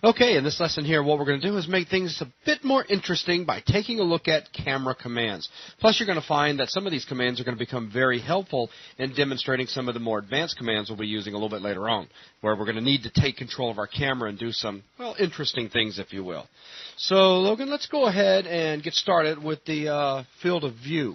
Okay, in this lesson here, what we're going to do is make things a bit more interesting by taking a look at camera commands. Plus, you're going to find that some of these commands are going to become very helpful in demonstrating some of the more advanced commands we'll be using a little bit later on, where we're going to need to take control of our camera and do some, well, interesting things, if you will. So, Logan, let's go ahead and get started with the field of view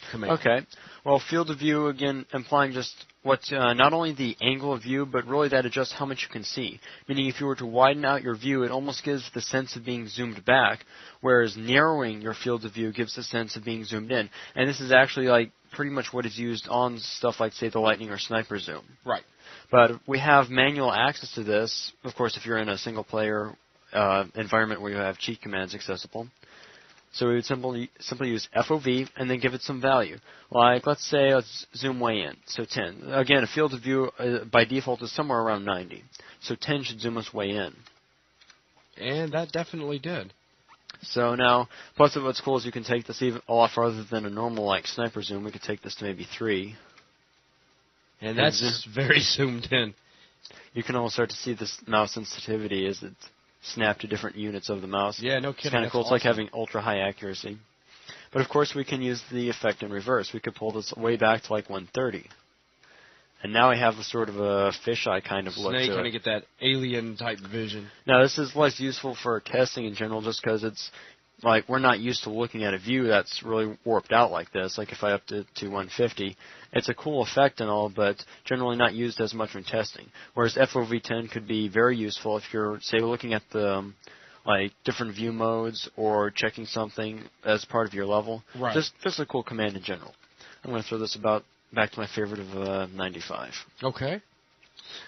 command. Okay. Well, field of view, again, implying just what's not only the angle of view, but really that adjusts how much you can see. Meaning if you were to widen out your view, it almost gives the sense of being zoomed back, whereas narrowing your field of view gives the sense of being zoomed in. And this is actually like pretty much what is used on stuff like, say, the lightning or sniper zoom. Right. But we have manual access to this, of course, if you're in a single-player environment where you have cheat commands accessible. So we would simply use FOV and then give it some value. Like, let's say, let's zoom way in, so 10. Again, a field of view by default is somewhere around 90. So 10 should zoom us way in. And that definitely did. So now, plus what's cool is you can take this even a lot farther than a normal, like, sniper zoom. We could take this to maybe 3. And that's very zoomed in. You can almost start to see this mouse sensitivity as it snap to different units of the mouse. Yeah, no kidding. It's kind of cool. Awesome. It's like having ultra-high accuracy. But, of course, we can use the effect in reverse. We could pull this way back to, like, 130. And now we have a sort of a fisheye kind of look to it. Now you kind of get that alien-type vision. Now, this is less useful for testing in general just because it's, like, we're not used to looking at a view that's really warped out like this. Like, if I up it to 150, it's a cool effect and all, but generally not used as much when testing. Whereas FOV10 could be very useful if you're, say, looking at the, like, different view modes or checking something as part of your level. Right. Just a cool command in general. I'm going to throw this back to my favorite of 95. Okay.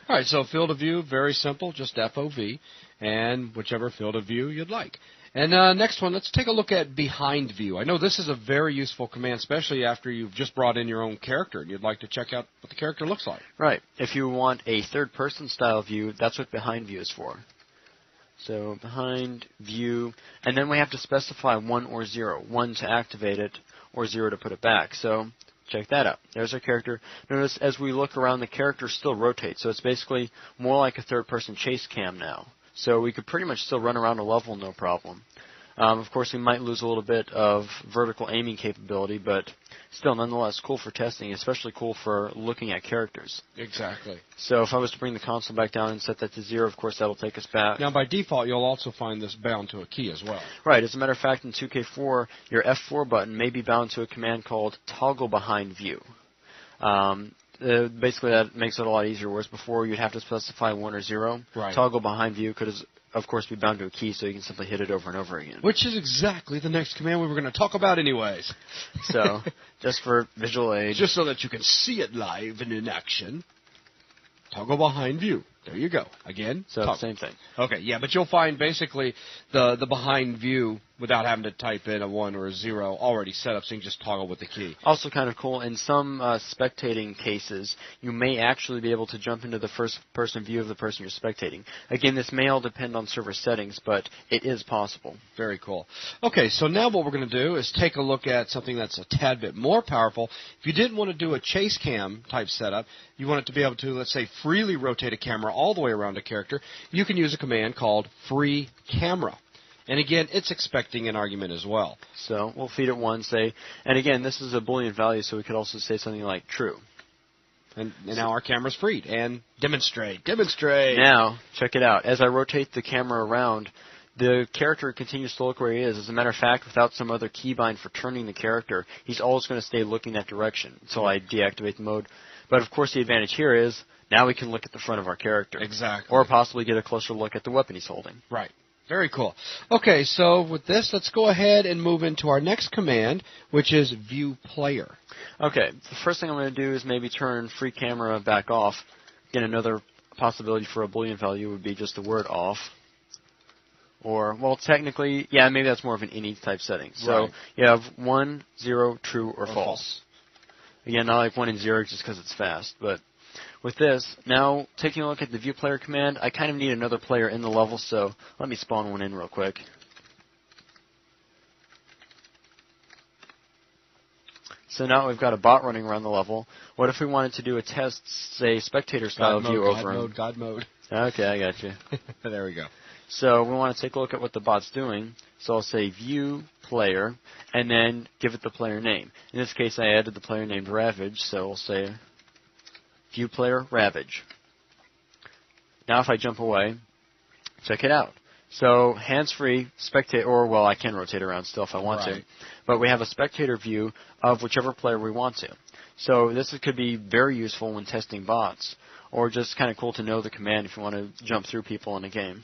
All right, so field of view, very simple, just FOV, and whichever field of view you'd like. And next one, let's take a look at behind view. I know this is a very useful command, especially after you've just brought in your own character and you'd like to check out what the character looks like. Right. If you want a third-person style view, that's what behind view is for. So behind view, and then we have to specify 1 or 0. 1 to activate it, or 0 to put it back. So check that out. There's our character. Notice as we look around, the character still rotates. So it's basically more like a third-person chase cam now. So we could pretty much still run around a level no problem. Of course, we might lose a little bit of vertical aiming capability, but still, nonetheless, cool for testing, especially cool for looking at characters. Exactly. So if I was to bring the console back down and set that to 0, of course, that'll take us back. Now, by default, you'll also find this bound to a key as well. Right. As a matter of fact, in 2K4, your F4 button may be bound to a command called toggle behind view. Basically, that makes it a lot easier, whereas before you'd have to specify 1 or 0. Right. Toggle behind view could, of course, be bound to a key, so you can simply hit it over and over again. Which is exactly the next command we were going to talk about anyways. So, just for visual aid. Just so that you can see it live and in action. Toggle behind view. There you go. Again, so toggle. Same thing. Okay, yeah, but you'll find basically the behind view without having to type in a 1 or a 0 already set up, so you can just toggle with the key. Also kind of cool, in some spectating cases, you may actually be able to jump into the first-person view of the person you're spectating. Again, this may all depend on server settings, but it is possible. Very cool. Okay, so now what we're going to do is take a look at something that's a tad bit more powerful. If you didn't want to do a chase cam type setup, you want it to be able to, let's say, freely rotate a camera all the way around a character, you can use a command called free camera. And again, it's expecting an argument as well. So we'll feed it 1, say, and again, this is a Boolean value, so we could also say something like true. And now our camera's freed. And demonstrate. Now, check it out. As I rotate the camera around, the character continues to look where he is. As a matter of fact, without some other keybind for turning the character, he's always going to stay looking that direction until I deactivate the mode. But, of course, the advantage here is now we can look at the front of our character. Exactly. Or possibly get a closer look at the weapon he's holding. Right. Very cool. Okay, so with this, let's go ahead and move into our next command, which is view player. Okay, the first thing I'm going to do is maybe turn free camera back off. Again, another possibility for a Boolean value would be just the word off. Or, well, technically, yeah, maybe that's more of an any type setting. So right. You have 1, 0, true, or false. Again, not like 1 and 0 just because it's fast, but with this, now taking a look at the view player command, I kind of need another player in the level, so let me spawn one in real quick. So now we've got a bot running around the level. What if we wanted to do a test, say, spectator-style view over... God mode. Okay, I got you. There we go. So we want to take a look at what the bot's doing. So I'll say view player, and then give it the player name. In this case, I added the player named Ravage, so we'll say view player Ravage. Now if I jump away, check it out. So hands-free, spectator, or well, I can rotate around still if I want to, but we have a spectator view of whichever player we want to. So this could be very useful when testing bots, or just kind of cool to know the command if you want to jump through people in a game.